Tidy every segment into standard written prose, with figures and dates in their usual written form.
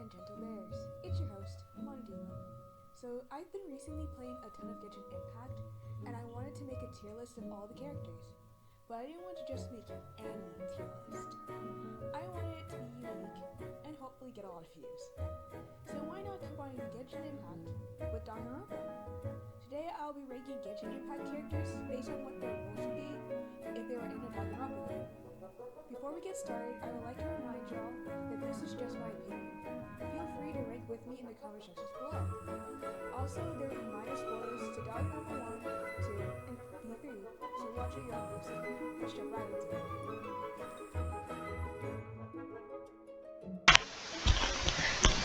and gentle bears. It's your host, MonoDiva. So, I've been recently playing a ton of Genshin Impact, and I wanted to make a tier list of all the characters. But I didn't want to just make any tier list. I wanted it to be unique and hopefully get a lot of views. So why not combine Genshin Impact with Danganronpa? Today I'll be ranking Genshin Impact characters based on what their roles would be if they were in a Danganronpa game. Before we get started, I would like to remind y'all that this is just my opinion. Feel free to rank with me in the comment sections below. Also, there will be minor spoilers to Danganronpa 1, 2, and B3, so watch at your own risk. Let's jump right into it.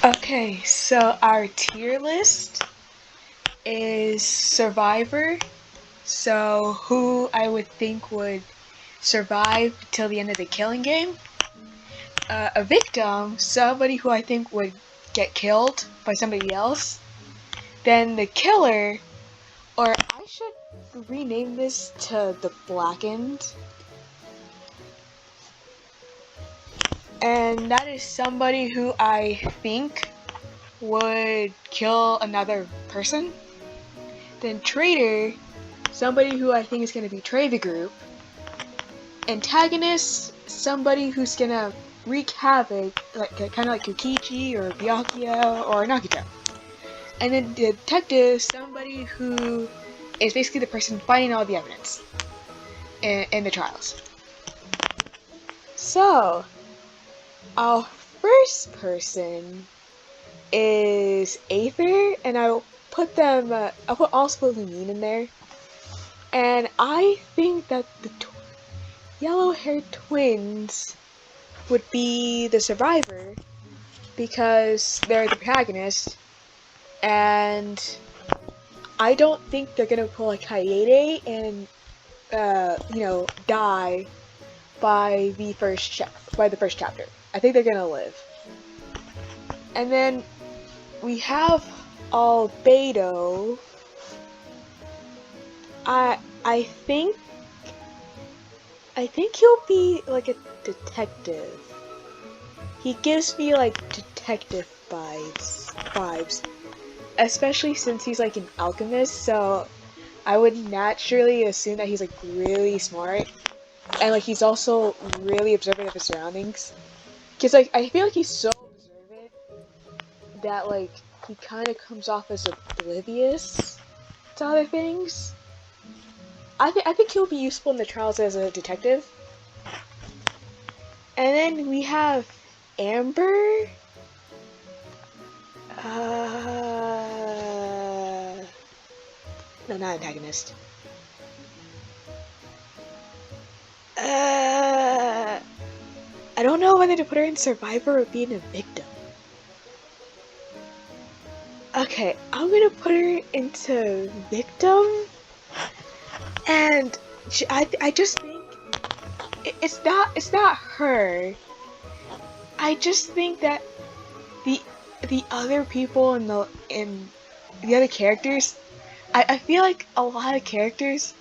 Okay, so our tier list is Survivor, so who I would think would survive till the end of the killing game. A victim, somebody who I think would get killed by somebody else. Then the killer, or I should rename this to the Blackened. And that is somebody who I think would kill another person. Then traitor, somebody who I think is going to betray the group. Antagonist, somebody who's going to wreak havoc, kind of like Yukichi or Byakuya or Nagito. And then the detective, somebody who is basically the person finding all the evidence in the trials. So, our first person is Aether, and I'll put all supposedly mean in there. And I think that the yellow-haired twins would be the survivor because they're the protagonist, and I don't think they're gonna pull a Kaede and die by the first chapter. I think they're gonna live. And then we have Albedo. I think he'll be like a detective. He gives me like detective vibes, especially since he's like an alchemist. So I would naturally assume that he's like really smart, and like he's also really observant of his surroundings. Cause like I feel like he's so observant that like he kind of comes off as oblivious to other things. I think he'll be useful in the trials as a detective. And then we have Amber. No, not antagonist. I don't know whether to put her in Survivor or being a victim. Okay, I'm gonna put her into victim. And I just think it's not her. I just think that the other people in the other characters, I feel like a lot of characters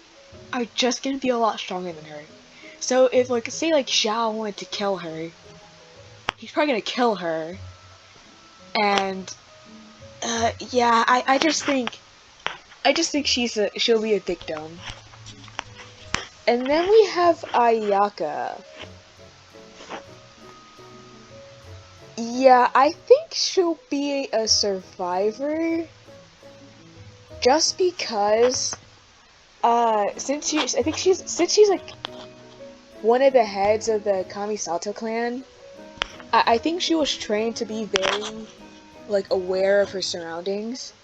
are just gonna be a lot stronger than her. So if like say like Xiao wanted to kill her, he's probably gonna kill her. And yeah, I just think she'll be a victim. And then we have Ayaka. Yeah, I think she'll be a survivor. Just because, since she's like one of the heads of the Kamisato clan, I think she was trained to be very, like, aware of her surroundings.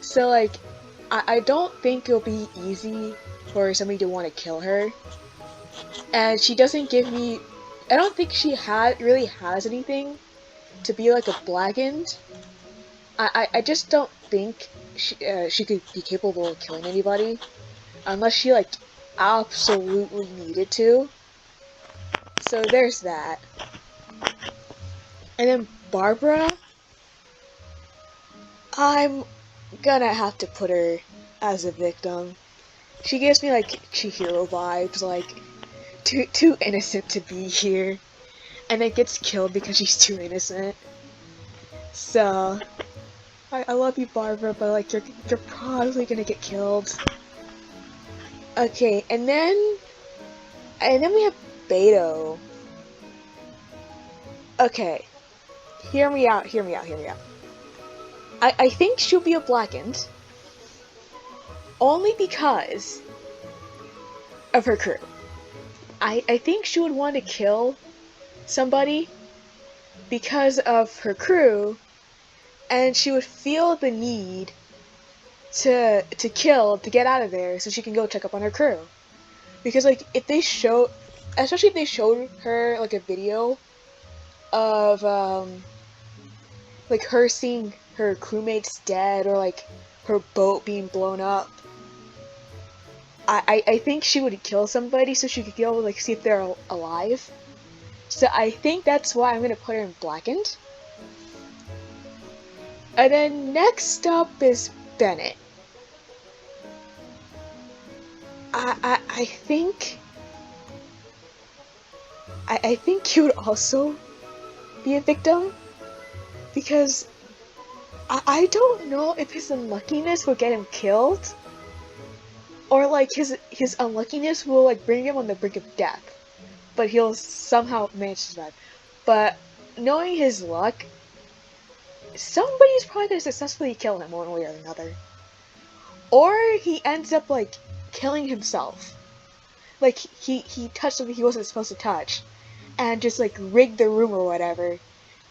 So, like, I don't think it'll be easy for somebody to want to kill her. And she doesn't give me... I don't think she really has anything to be, like, a Blackened. I just don't think she could be capable of killing anybody. Unless she, like, absolutely needed to. So there's that. And then Barbara, I'm gonna have to put her as a victim. She gives me like Chihiro vibes, like too innocent to be here, and then gets killed because she's too innocent. So, I love you, Barbara, but like you're probably gonna get killed. Okay, and then we have Beto. Okay, hear me out. I think she'll be a blackened only because of her crew. I think she would want to kill somebody because of her crew, and she would feel the need to kill to get out of there so she can go check up on her crew. Because like if they show, especially if they showed her like a video of like her seeing her crewmates dead or like her boat being blown up, I think she would kill somebody so she could go like see if they're alive. So I think that's why I'm gonna put her in blackened. And then next up is Bennett. I think I think he would also be a victim because I don't know if his unluckiness will get him killed or like his unluckiness will like bring him on the brink of death, but he'll somehow manage to survive. But knowing his luck, somebody's probably gonna successfully kill him one way or another. Or he ends up like killing himself. Like he touched something he wasn't supposed to touch, and just like rigged the room or whatever,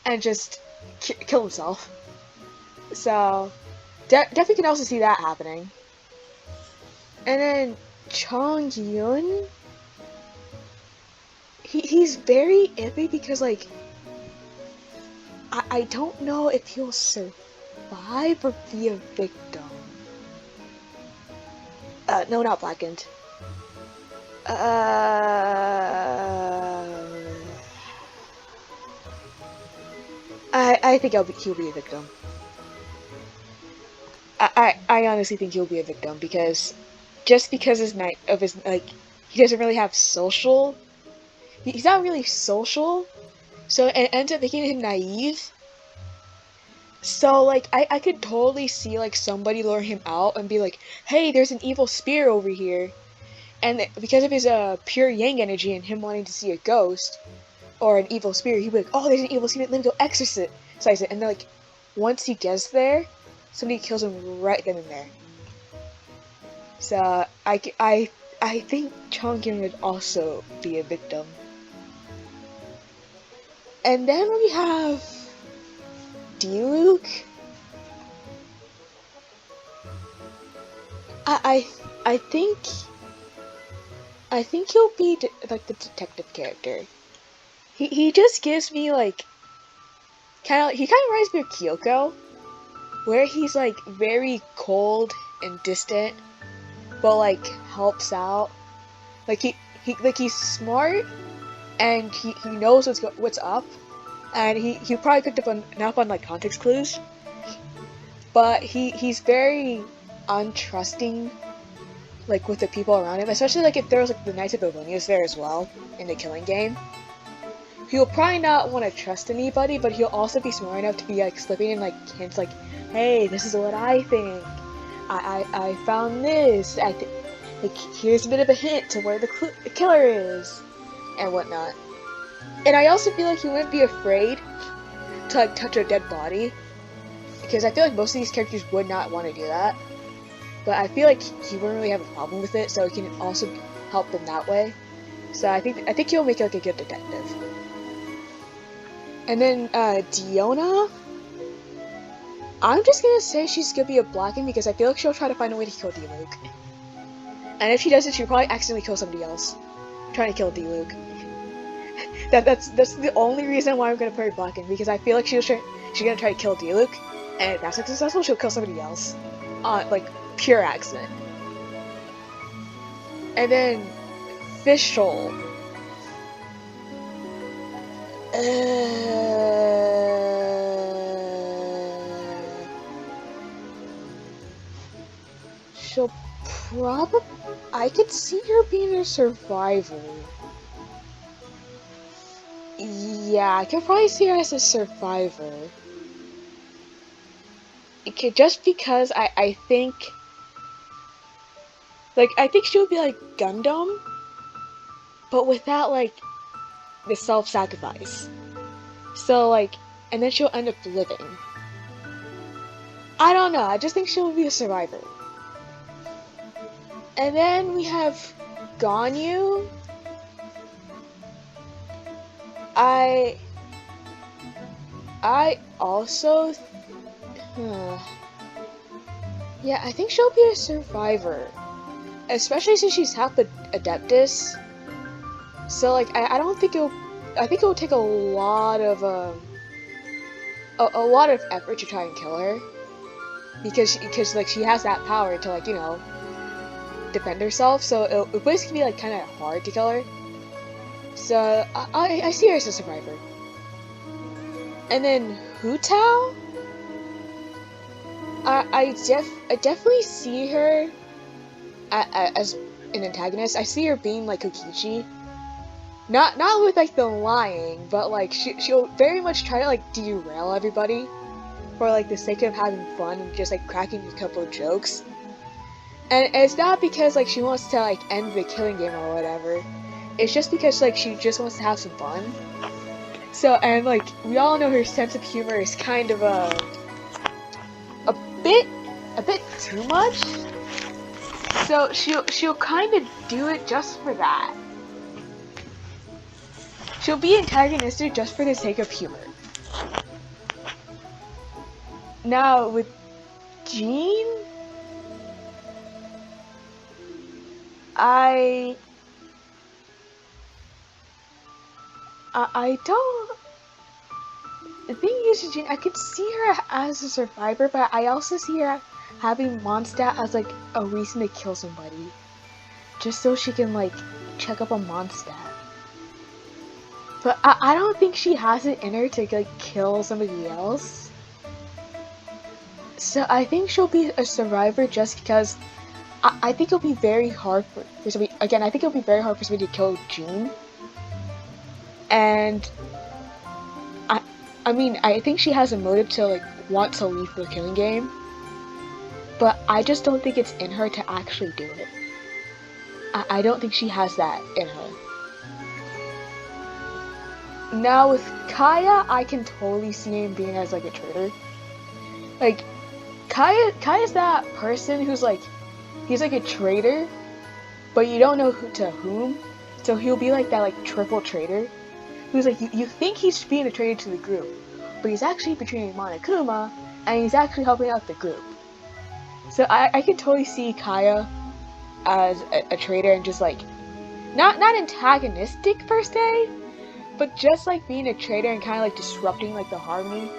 and just kill himself. So definitely can also see that happening. And then Chong Yun, he's very iffy because like I don't know if he'll survive or be a victim. No, not blackened. I think he'll be a victim. I honestly think he'll be a victim because just because his he doesn't really have social. He's not really social, so it ends up making him naive. So like I could totally see like somebody lure him out and be like, hey, there's an evil spear over here, and because of his pure yang energy and him wanting to see a ghost or an evil spirit, he'd be like, oh, there's an evil spirit, let me go exorcise it. And then like once he gets there, somebody kills him right then and there. So I think Chongqing would also be a victim. And then we have Diluc. I think he'll be like the detective character. He just gives me like he kind of reminds me of Kyoko, where he's like very cold and distant, but like helps out. Like he's smart and he knows what's up, and he probably picked up enough on like context clues, but he's very untrusting like with the people around him, especially like if there was like the Knights of Bavonius there as well in the killing game. He'll probably not want to trust anybody, but he'll also be smart enough to be like slipping in like hints like, hey, this is what I think. I found this. Like here's a bit of a hint to where the killer is, and whatnot. And I also feel like he wouldn't be afraid to like touch a dead body, because I feel like most of these characters would not want to do that. But I feel like he wouldn't really have a problem with it, so he can also help them that way. So I think he'll make like a good detective. And then Diona, I'm just gonna say she's gonna be a blackened because I feel like she'll try to find a way to kill Diluc. And if she does it, she'll probably accidentally kill somebody else, trying to kill Diluc. That's the only reason why I'm gonna put her blackened, because I feel like she's gonna try to kill Diluc, and if that's not successful, she'll kill somebody else, like pure accident. And then Fischl. She'll probably... I could see her being a survivor. Yeah, I could probably see her as a survivor. just because I think, like, I think she would be like Gundam, but without like the self-sacrifice. So like, and then she'll end up living. I don't know. I just think she'll be a survivor. And then we have Ganyu. I also, yeah, I think she'll be a survivor, especially since she's half Adeptus. So like, I don't think it'll. I think it will take a lot of a lot of effort to try and kill her, because like she has that power to, like, defend herself. So it'll basically be like kind of hard to kill her. So I see her as a survivor. And then Hu Tao, I definitely see her as an antagonist. I see her being like Kokichi. Not with like the lying, but like she'll very much try to like derail everybody for like the sake of having fun and just like cracking a couple of jokes. And it's not because like she wants to like end the killing game or whatever. It's just because like she just wants to have some fun. So, and like we all know her sense of humor is kind of a bit too much. So she'll kind of do it just for that. She'll be antagonistic just for the sake of humor. Now with Jean, I don't. The thing is, Jean, I could see her as a survivor, but I also see her having Mondstadt as like a reason to kill somebody, just so she can like check up on Mondstadt. But I don't think she has it in her to like kill somebody else. So I think she'll be a survivor just because I think it'll be very hard for somebody. Again, I think it'll be very hard for somebody to kill June. And I mean, I think she has a motive to like want to leave the killing game. But I just don't think it's in her to actually do it. I don't think she has that in her. Now with Kaya, I can totally see him being as like a traitor. Like, Kaya's that person who's like, he's like a traitor, but you don't know who to whom. So he'll be like that like triple traitor, who's like, you think he's being a traitor to the group, but he's actually betraying Monokuma, and he's actually helping out the group. So I can totally see Kaya as a traitor and just like, not antagonistic per se, but just like being a traitor and kind of like disrupting like the harmony.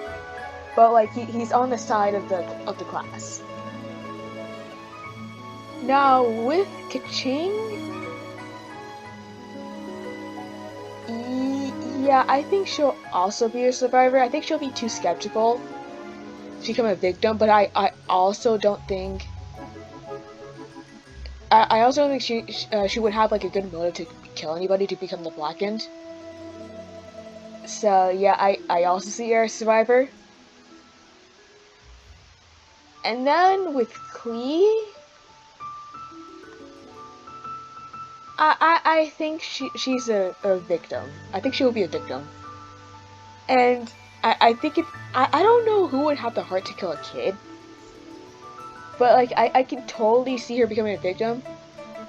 But like he's on the side of the class. Now with Kaching, yeah, I think she'll also be a survivor. I think she'll be too skeptical to become a victim, but I also don't think. I also don't think she would have like a good motive to kill anybody to become the Blackened. So yeah, I also see her as a survivor. And then with Klee, I think she's a victim. I think she will be a victim. And I think I don't know who would have the heart to kill a kid. But like I can totally see her becoming a victim.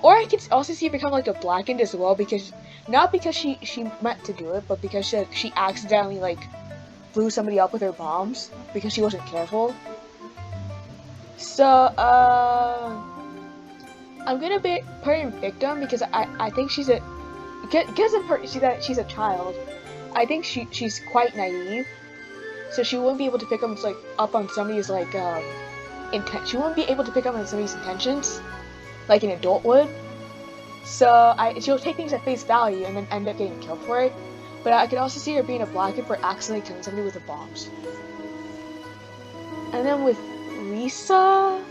Or I can also see her become like a Blackened as well, because not because she meant to do it, but because she accidentally like blew somebody up with her bombs because she wasn't careful. So I'm gonna put her in victim because I think she's a she's a child. I think she's quite naive, so she won't be able to pick up on somebody's like intent. She won't be able to pick up on somebody's intentions like an adult would. So she'll take things at face value and then end up getting killed for it. But I could also see her being a Blackened for accidentally killing somebody with the bombs. And then with Lisa,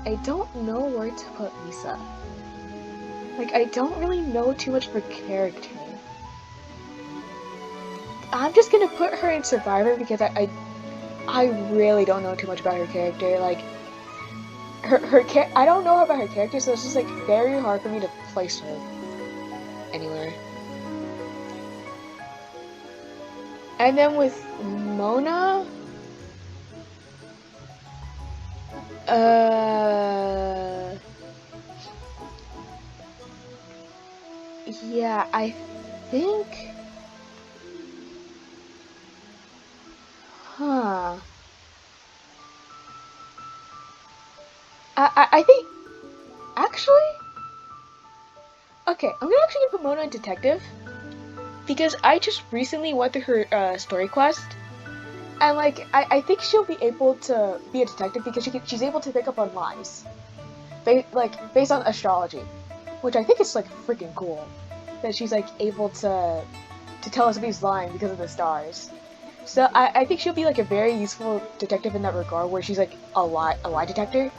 I don't know where to put Lisa. Like, I don't really know too much of her character. I'm just gonna put her in Survivor because I really don't know too much about her character. Like, I don't know about her character, so it's just like very hard for me to place her anywhere. And then with Mona, yeah, I think, huh. I think, actually, okay, I'm gonna actually put Mona in Detective, because I just recently went through her story quest, and like, I think she'll be able to be a detective because she's able to pick up on lies, based on astrology, which I think is like freaking cool, that she's like able to tell us somebody's lying because of the stars. So I think she'll be like a very useful detective in that regard, where she's like a lie detector.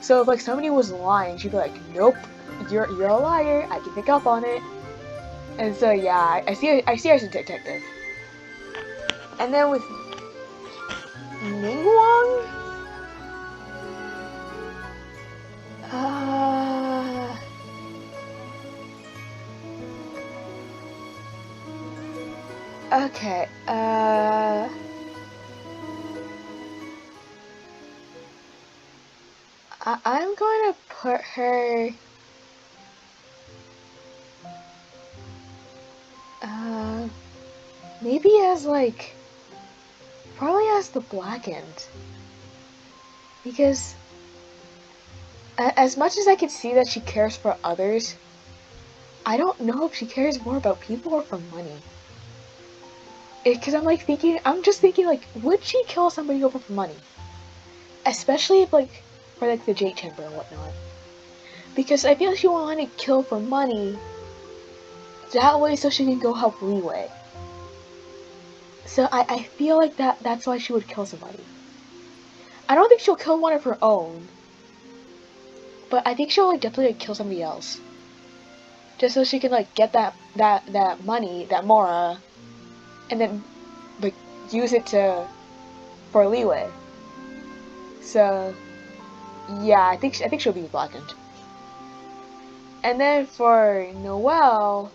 So if like somebody was lying, she'd be like, "Nope, you're a liar. I can pick up on it." And so yeah, I see her as a detective. And then with Ningguang, uh, okay, I'm going to put her, uh, maybe as like, probably as the Blackened, because as much as I can see that she cares for others, I don't know if she cares more about people or for money. Because I'm just thinking like, would she kill somebody over for money? Especially if like, for like the Jade Chamber and whatnot. Because I feel like she will want to kill for money, that way so she can go help Leeway. So I feel like that's why she would kill somebody. I don't think she'll kill one of her own, but I think she'll like definitely like, kill somebody else. Just so she can like get that money, that Mora, and then like use it for Leeway. So yeah, I think she'll be Blackened. And then for Noelle,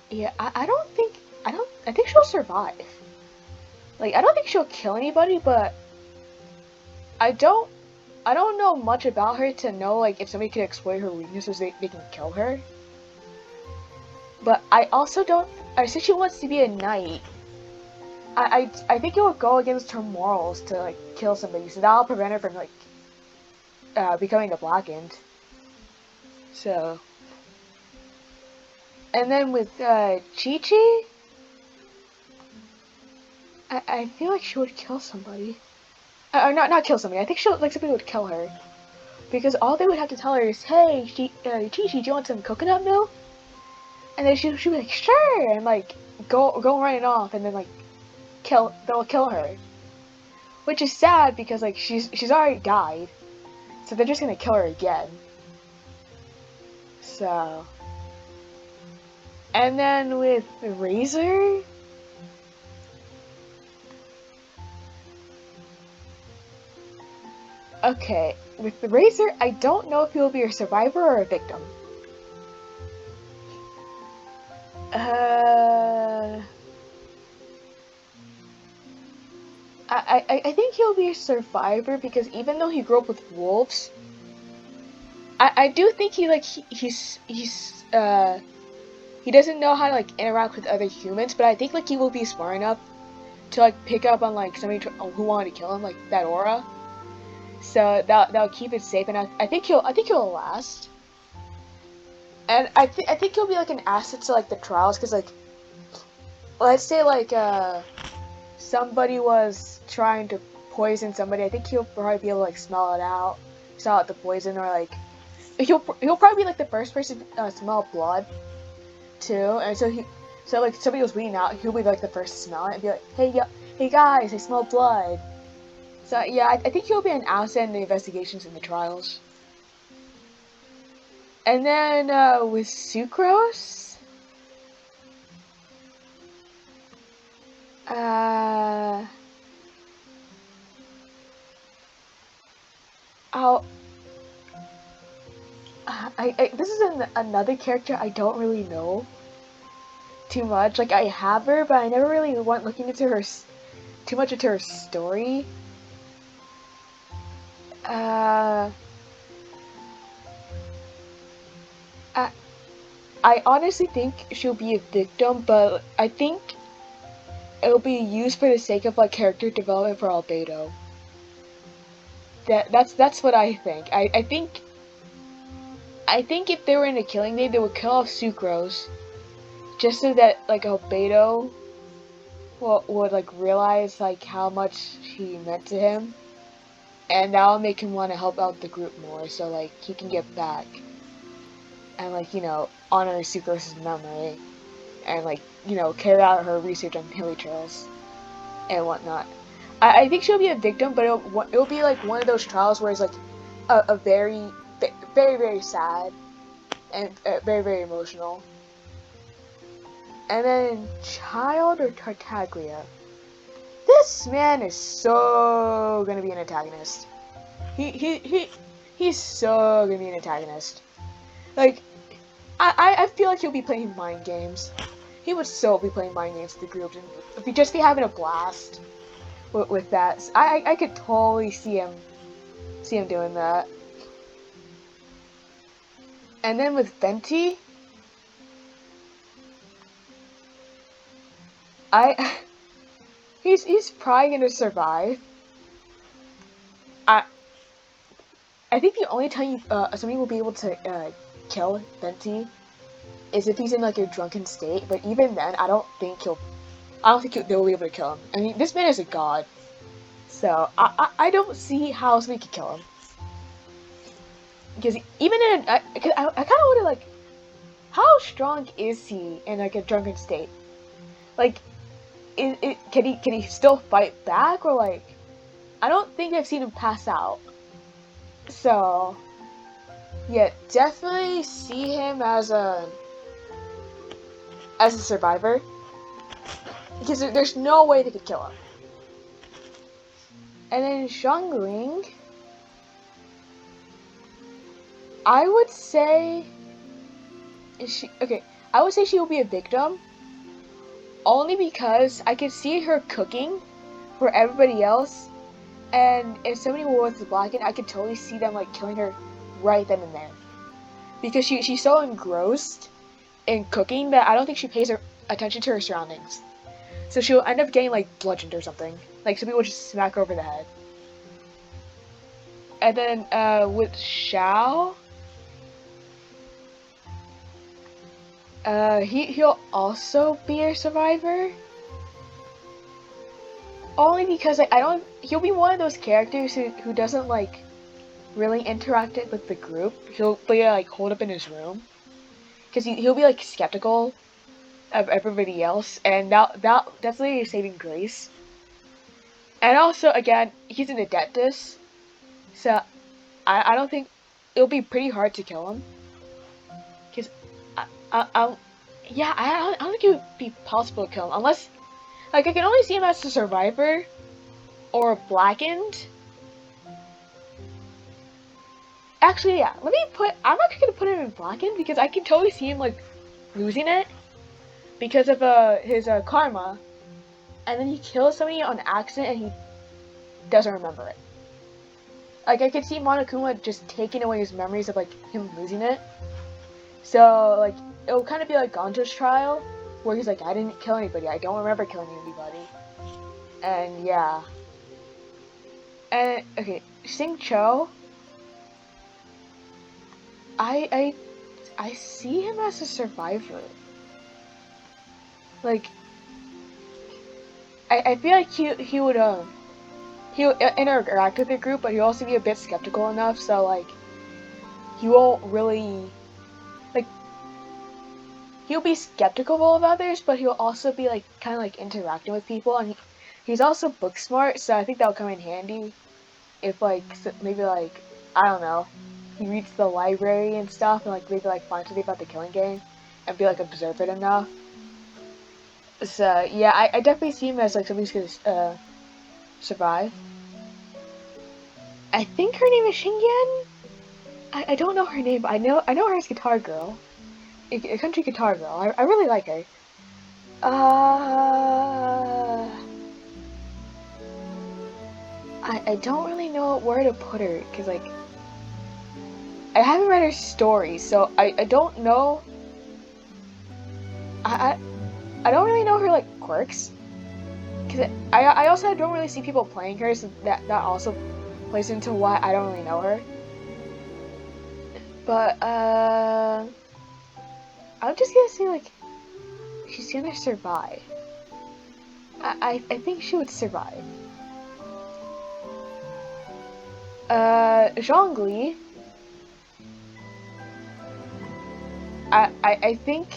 yeah, I think she'll survive. Like, I don't think she'll kill anybody, but I don't I don't know much about her to know like if somebody can exploit her weaknesses, they can kill her. But I also don't. Since she wants to be a knight, I think it would go against her morals to like kill somebody, so that'll prevent her from like becoming the Blackened. So, and then with Chi Chi, I feel like she would kill somebody. Or not kill somebody. I think she'll like somebody would kill her because all they would have to tell her is, "Hey, Chi Chi, do you want some coconut milk?" And then she'll be like, "Sure," and like go running off, and then like they'll kill her, which is sad because like she's already died, so they're just gonna kill her again. So, and then with Razor, okay, with the Razor, I don't know if he'll be a survivor or a victim. Uh, I think he'll be a survivor because even though he grew up with wolves, I do think he doesn't know how to like interact with other humans, but I think like he will be smart enough to like pick up on like somebody who wanted to kill him, like that aura. So that'll keep it safe, and I think he'll last. And I think he'll be like an asset to like the trials, because like let's say like somebody was trying to poison somebody, I think he'll probably be able to like smell out the poison, or like he'll probably be like the first person to smell blood too, and so like somebody was bleeding out, he'll be like the first to smell it and be like, hey, yeah, hey guys, I smell blood. So yeah, I think he'll be an asset in the investigations and the trials. And then with Sucrose, I'll this is another character I don't really know too much. Like, I have her, but I never really went looking into her too much into her story. I I honestly think she'll be a victim, but I think it'll be used for the sake of like character development for Albedo. That's what I think. I think if they were in a killing day, they would kill off Sucrose, just so that like Albedo would like realize like how much he meant to him, and that'll make him want to help out the group more, so like he can get back and like honor Sucrose's memory, and like carry out her research on hilly trails and whatnot. I think she'll be a victim, but it'll be like one of those trials where it's like a very very sad and very very emotional. And then Child or Tartaglia. This man is so gonna be an antagonist. He's so gonna be an antagonist. Like, I feel like he'll be playing mind games. He would so be playing mind games with the group, and just be having a blast with that. I could totally see him doing that. And then with Venti, he's probably gonna survive. I think the only time somebody will be able to kill Venti is if he's in like a drunken state. But even then, I don't think they'll be able to kill him. I mean, this man is a god, so I don't see how somebody could kill him. Because even in I kind of wonder like, how strong is he in like a drunken state? Like, can he still fight back, or like, I don't think I've seen him pass out. So yeah, definitely see him as a survivor, because there's no way they could kill him. And then Xiangling, I would say I would say she will be a victim, only because I could see her cooking for everybody else, and if somebody was to block it, I could totally see them like killing her right then and there, because she's so engrossed in cooking that I don't think she pays her attention to her surroundings. So she'll end up getting like bludgeoned or something. Like somebody will just smack her over the head. And then with Xiao, he'll also be a survivor. Only because like, he'll be one of those characters who doesn't like really interact with the group. He'll be like holed up in his room, because he'll be like skeptical of everybody else, and that definitely a saving grace. And also, again, he's an Adeptus, so I don't think it'll be pretty hard to kill him. Because I don't think it would be possible to kill him unless, like, I can only see him as a survivor or blackened. Actually, yeah. I'm not gonna put him in blackened, because I can totally see him like losing it because of his karma, and then he kills somebody on accident and he doesn't remember it. Like, I could see Monokuma just taking away his memories of like him losing it. So like, it'll kind of be like Ganja's trial, where he's like, I didn't kill anybody, I don't remember killing anybody. And yeah. And okay, Xingqiu, I see him as a survivor. Like, I feel like he would interact with the group, but he'll also be a bit skeptical enough, so like, he won't really, like, he'll be skeptical of others, but he'll also be like kind of like interacting with people, and he's also book smart, so I think that'll come in handy if like maybe like, I don't know, he reads the library and stuff, and like maybe like find something about the Killing Game, and be like observant enough. So yeah, I definitely see him as like somebody who's gonna survive. I think her name is Shingen. I don't know her name, but I know her as Guitar Girl, a country guitar girl. I really like her. I don't really know where to put her because like I haven't read her story, so I don't know. I I don't really know her like quirks because I also don't really see people playing her, so that also plays into why I don't really know her. But I'm just gonna say like she's gonna survive. I think she would survive. Zhongli. I think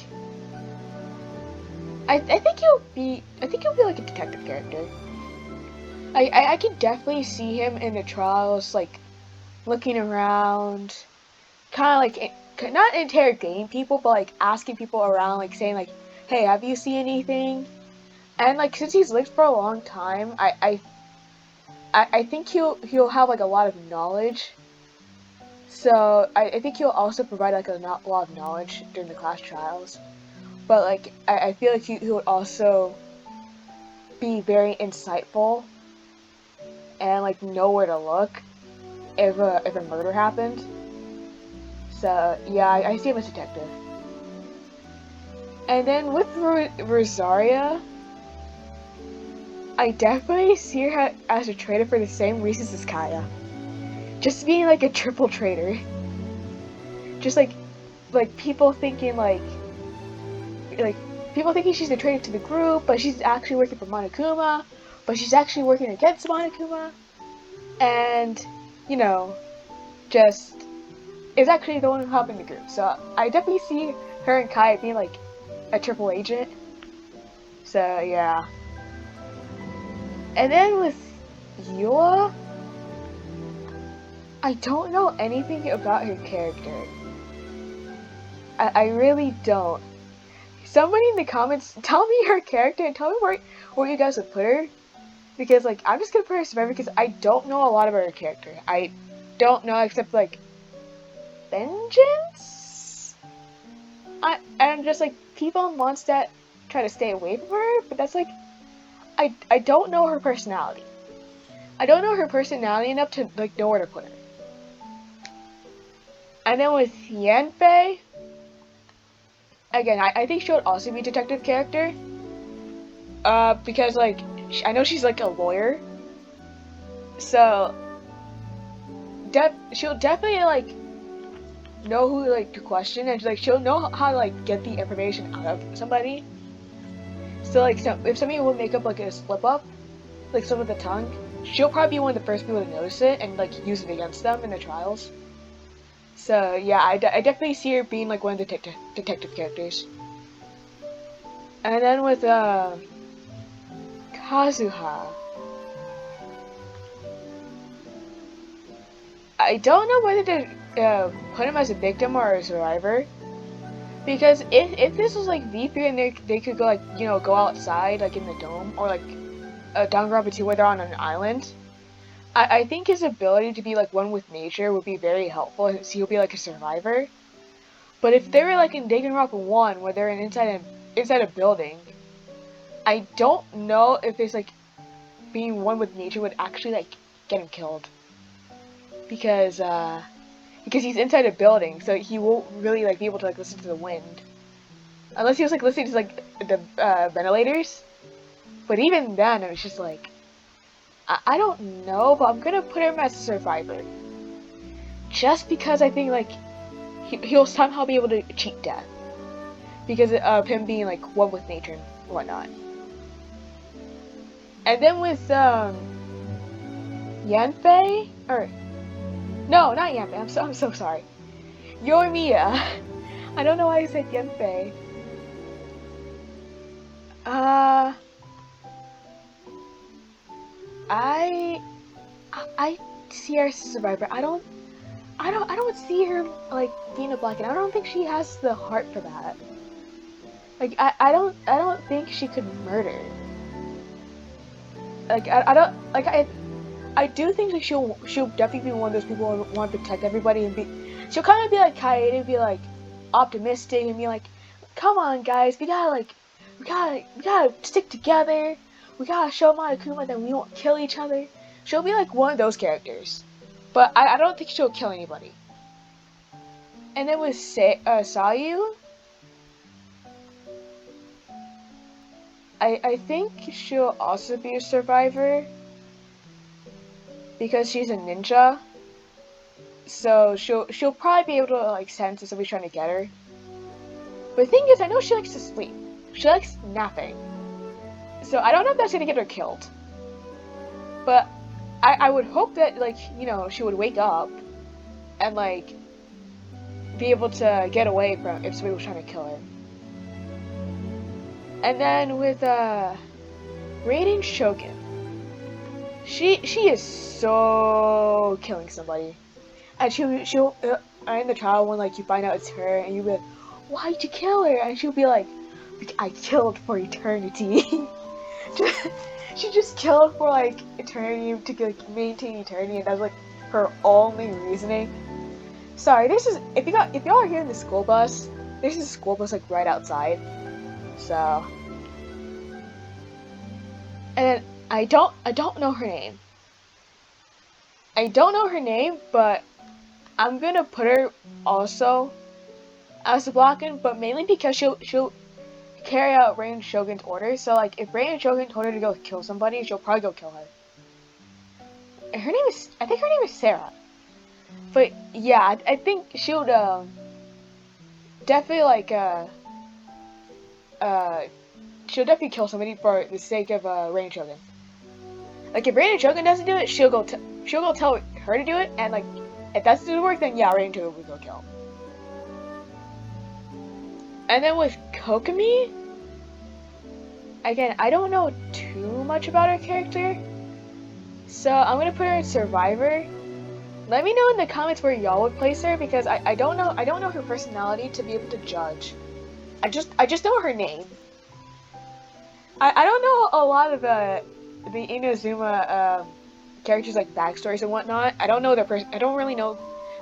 I think he'll be like a detective character. I can definitely see him in the trials, like looking around, kind of like not interrogating people, but like asking people around, like saying like, "Hey, have you seen anything?" And like since he's lived for a long time, I think he'll have like a lot of knowledge. So I think he'll also provide like a lot of knowledge during the class trials. But like I feel like he would also be very insightful and like know where to look if a murder happened. So yeah, I see him as a detective. And then with Rosaria, I definitely see her as a traitor for the same reasons as Kaya. Just being like a triple traitor. Just like people thinking like people thinking she's a traitor to the group, but she's actually working for Monokuma, but she's actually working against Monokuma, and you know, just is actually the one helping the group. So I definitely see her and Kai being like a triple agent. So yeah. And then with Yua, I don't know anything about her character. I really don't. Somebody in the comments tell me her character and tell me where you guys would put her. Because like I'm just gonna put her survivor because I don't know a lot about her character. I don't know except like vengeance. And just like people in Mondstadt try to stay away from her, but that's like I don't know her personality. I don't know her personality enough to like know where to put her. And then with Yanfei, again, I think she would also be a detective character. Because like I know she's like a lawyer, so she'll definitely like know who like to question, and like she'll know how to like get the information out of somebody. So like if somebody would make up like a slip up, like some of the tongue, she'll probably be one of the first people to notice it and like use it against them in the trials. So yeah, I definitely see her being like one of the detective characters. And then with Kazuha, I don't know whether to put him as a victim or a survivor. Because if this was like V3 and they could go like, you know, go outside like in the dome or like Danganronpa 2 where they're on an island, I think his ability to be like one with nature would be very helpful since he'll be like a survivor. But if they were like in Danganronpa 1 where they're inside a building, I don't know if it's like being one with nature would actually like get him killed. Because he's inside a building, so he won't really like be able to like listen to the wind. Unless he was like listening to like the ventilators. But even then, it was just like I don't know, but I'm gonna put him as a survivor. Just because I think like he'll somehow be able to cheat death. Because of him being like one with nature and whatnot. And then with Yanfei, or no, not Yanfei. I'm so sorry. Yoimiya. I don't know why I said Yanfei. I see her as a survivor. I don't see her like being a black, and I don't think she has the heart for that. Like I don't think she could murder. Like I don't like I do think that she'll definitely be one of those people who want to protect everybody and be. She'll kind of be like Kaede, be like optimistic and be like, "Come on, guys, we gotta stick together. We gotta show Monokuma that we won't kill each other." She'll be like one of those characters, but I don't think she'll kill anybody. And then with Sayu, I think she'll also be a survivor because she's a ninja. So she'll probably be able to like sense if somebody's trying to get her. But the thing is, I know she likes to sleep. She likes napping. So I don't know if that's gonna get her killed. But I would hope that like, you know, she would wake up and like be able to get away from if somebody was trying to kill her. And then with Raiden Shogun. She is so killing somebody. And she'll in the trial when like you find out it's her and you be like, why'd you kill her? And she'll be like, I killed for eternity. She just killed for like eternity to like maintain eternity, and that's like her only reasoning. Sorry, this is if y'all are hearing the school bus, there's a school bus like right outside. So, and then I don't know her name. I don't know her name, but I'm gonna put her also as a block-in, but mainly because she'll carry out Raiden Shogun's orders. So like, if Raiden Shogun told her to go kill somebody, she'll probably go kill her. And I think her name is Sarah. But yeah, I think she'll definitely like she'll definitely kill somebody for the sake of Raiden Shogun. Like if Raiden Shogun doesn't do it, she'll go tell her to do it, and like if that doesn't work, then yeah, Raiden Shogun will go kill. And then with Kokomi, again, I don't know too much about her character, so I'm gonna put her in Survivor. Let me know in the comments where y'all would place her, because I don't know her personality to be able to judge. I just know her name. I don't know a lot of the Inazuma characters like backstories and whatnot. I don't know I don't really know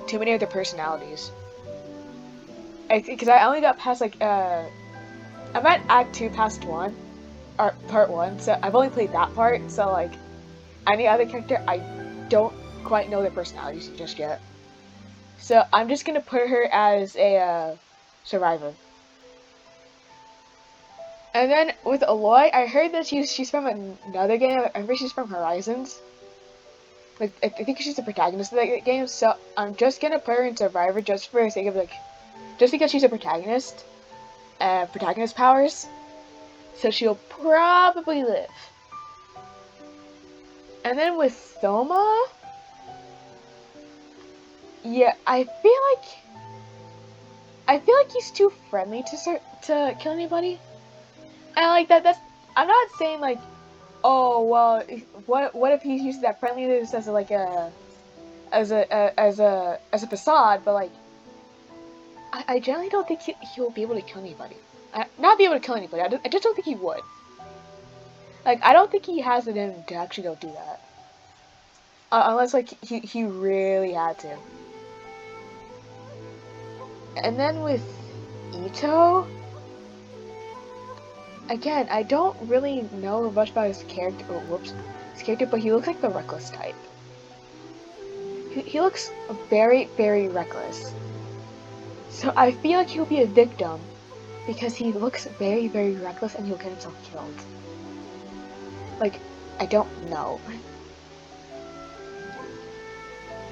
too many of their personalities. Because I only got past like I'm at Act 2 past 1 or part 1, so I've only played that part. So like any other character, I don't quite know their personalities just yet. So I'm just gonna put her as a survivor. And then with Aloy, I heard that she's from another game. I think she's from Horizons. Like I think she's the protagonist of that game. So I'm just gonna put her in Survivor just for the sake of like, just because she's a protagonist, protagonist powers. So she'll probably live. And then with Thoma, yeah, I feel like he's too friendly to kill anybody. And like that's I'm not saying like, oh well, what if he uses that friendliness as like as a facade, but like I generally don't think he'll be able to kill anybody. Not be able to kill anybody. I just don't think he would. Like I don't think he has it in him to actually go do that. Unless like he really had to. And then with Ito, again, I don't really know much about his character. Oh, whoops, his character, but he looks like the reckless type. He looks very, very reckless. So I feel like he'll be a victim because he looks very, very reckless, and he'll get himself killed. Like, I don't know.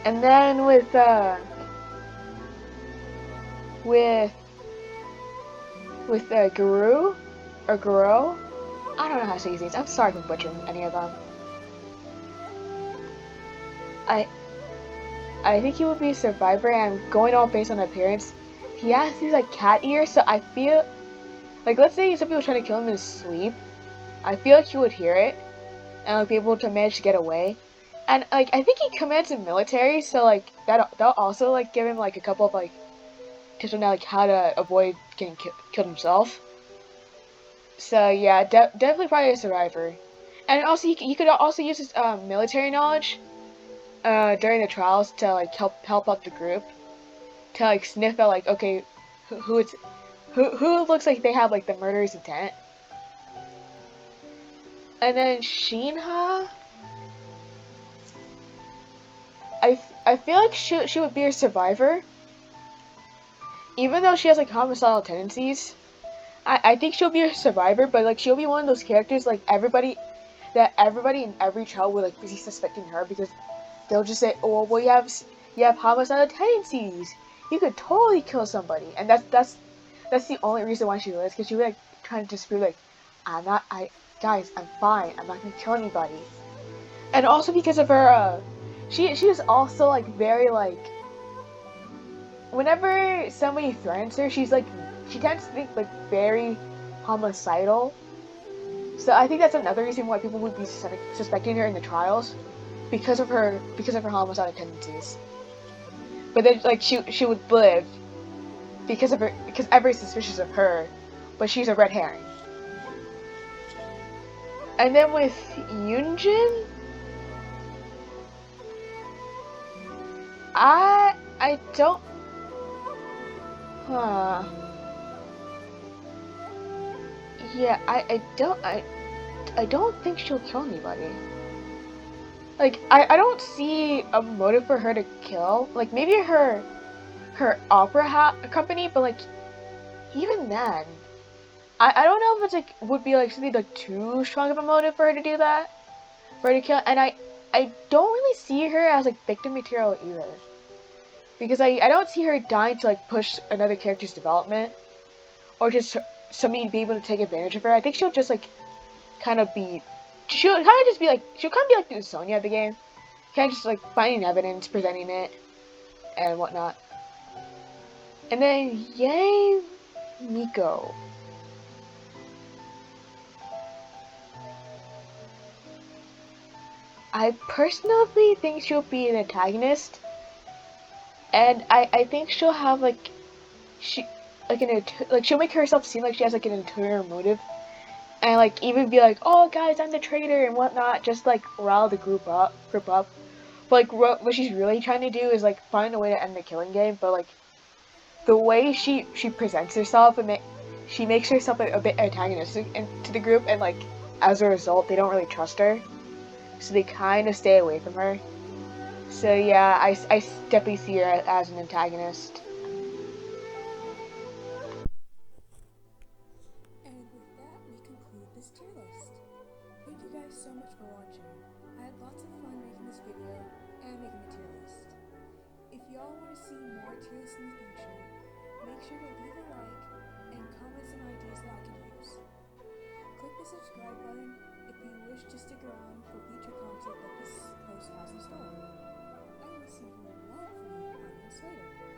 And then with Guru or Guro, I don't know how to say these names. I'm sorry for butchering any of them. I think he would be a survivor, and going all based on appearance, he has these like cat ears. So I feel like, let's say somebody was trying to kill him in his sleep, I feel like he would hear it and like be able to manage to get away. And like I think he commands the military, so like that'll also like give him like a couple of like tips on like how to avoid getting killed himself. So yeah, definitely probably a survivor. And also he could also use his military knowledge during the trials to like help out the group to like sniff out like okay who it's who looks like they have like the murderous intent. And then Shinha, I feel like she would be a survivor, even though she has like homicidal tendencies. I think she'll be a survivor, but like she'll be one of those characters like everybody in every trial would like be suspecting her because they'll just say, "Oh, well, you have homicidal tendencies. You could totally kill somebody," and that's the only reason why she lives because she would like trying to disprove like, "I'm not. I guys, I'm fine. I'm not gonna kill anybody." And also because of her, she is also like very like whenever somebody threatens her, she tends to think like very homicidal. So I think that's another reason why people would be suspecting her in the trials because of her homicidal tendencies. But then like she would live because everybody's suspicious of her, but she's a red herring. And then with Yunjin, I don't huh yeah I don't think she'll kill anybody. Like I don't see a motive for her to kill. Like maybe her opera company, but like even then, I don't know if it's like would be like something like too strong of a motive for her to do that, for her to kill. And I don't really see her as like victim material either, because I don't see her dying to like push another character's development or just somebody to be able to take advantage of her. I think she'll just like kind of be she'll kind of just be like she'll kind of be like the Sonya of the game, kind of just like finding evidence, presenting it, and whatnot. And then yay, Miko. I personally think she'll be an antagonist, and I think she'll have like she like she'll make herself seem like she has like an interior motive, and like even be like, oh guys, I'm the traitor and whatnot, just like rile the group up. But like what she's really trying to do is like find a way to end the killing game, but like the way she presents herself she makes herself a bit antagonistic to the group, and like as a result, they don't really trust her, so they kind of stay away from her. So yeah, I definitely see her as an antagonist. And with that, we conclude this tier list. Thank you guys so much for watching. I had lots of fun making this video and making the tier list. If y'all want to see more tier lists in the future, make sure to leave a like and comment some ideas that I can use. Click the subscribe button if you wish to stick around for future content that this post has in store. I will see you lovely audience later.